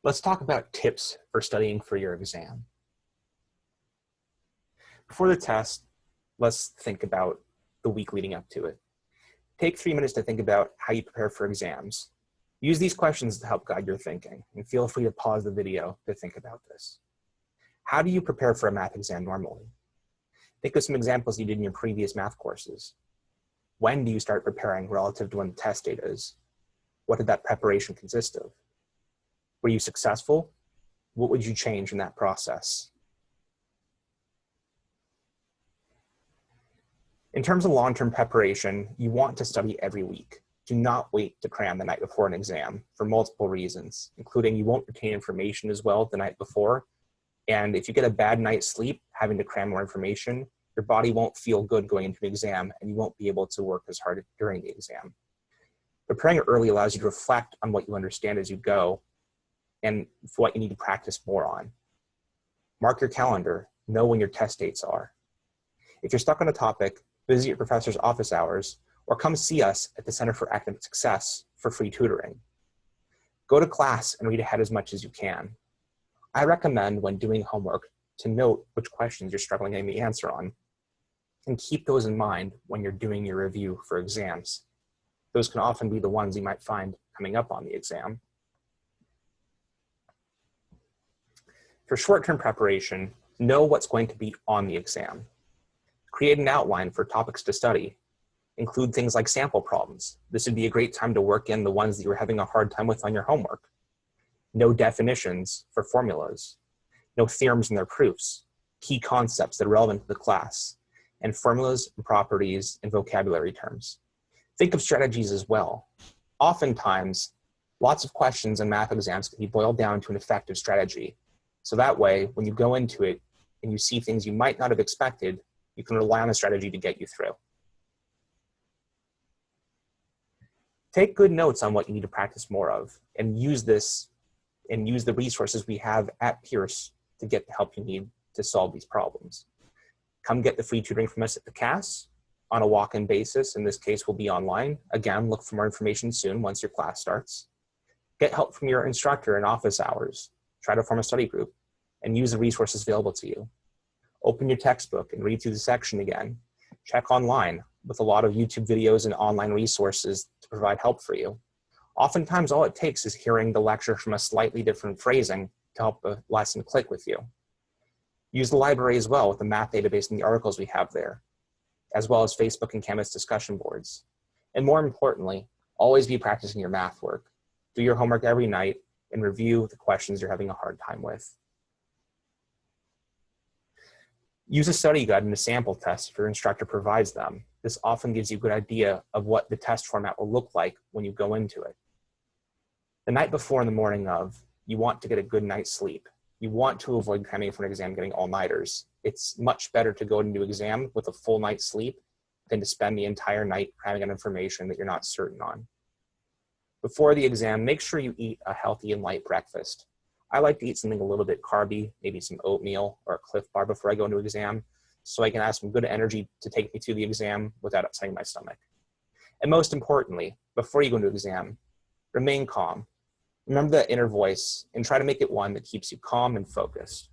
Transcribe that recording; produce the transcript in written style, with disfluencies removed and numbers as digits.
Let's talk about tips for studying for your exam. Before the test, let's think about the week leading up to it. Take 3 minutes to think about how you prepare for exams. Use these questions to help guide your thinking, and feel free to pause the video to think about this. How do you prepare for a math exam normally? Think of some examples you did in your previous math courses. When do you start preparing relative to when the test date is? What did that preparation consist of? Were you successful? What would you change in that process? In terms of long-term preparation, you want to study every week. Do not wait to cram the night before an exam for multiple reasons, including you won't retain information as well the night before. And if you get a bad night's sleep, having to cram more information, your body won't feel good going into an exam and you won't be able to work as hard during the exam. Preparing early allows you to reflect on what you understand as you go and what you need to practice more on. Mark your calendar, know when your test dates are. If you're stuck on a topic, visit your professor's office hours or come see us at the Center for Academic Success for free tutoring. Go to class and read ahead as much as you can. I recommend when doing homework to note which questions you're struggling getting the answer on and keep those in mind when you're doing your review for exams. Those can often be the ones you might find coming up on the exam. For short-term preparation, know what's going to be on the exam. Create an outline for topics to study. Include things like sample problems. This would be a great time to work in the ones that you're having a hard time with on your homework. Know definitions for formulas. Know theorems and their proofs, key concepts that are relevant to the class, and formulas and properties and vocabulary terms. Think of strategies as well. Oftentimes, lots of questions in math exams can be boiled down to an effective strategy. So that way, when you go into it and you see things you might not have expected, you can rely on the strategy to get you through. Take good notes on what you need to practice more of and use this and use the resources we have at Pierce to get the help you need to solve these problems. Come get the free tutoring from us at the CAS on a walk-in basis. In this case, we'll be online. Again, look for more information soon once your class starts. Get help from your instructor in office hours. Try to form a study group and use the resources available to you. Open your textbook and read through the section again. Check online with a lot of YouTube videos and online resources to provide help for you. Oftentimes, all it takes is hearing the lecture from a slightly different phrasing to help the lesson click with you. Use the library as well with the math database and the articles we have there, as well as Facebook and Canvas discussion boards. And more importantly, always be practicing your math work. Do your homework every night and review the questions you're having a hard time with. Use a study guide and a sample test if your instructor provides them. This often gives you a good idea of what the test format will look like when you go into it. The night before and the morning of, you want to get a good night's sleep. You want to avoid cramming for an exam getting all-nighters. It's much better to go into an exam with a full night's sleep than to spend the entire night cramming on information that you're not certain on. Before the exam, make sure you eat a healthy and light breakfast. I like to eat something a little bit carby, maybe some oatmeal or a Cliff Bar before I go into an exam, so I can have some good energy to take me to the exam without upsetting my stomach. And most importantly, before you go into an exam, remain calm. Remember that inner voice and try to make it one that keeps you calm and focused.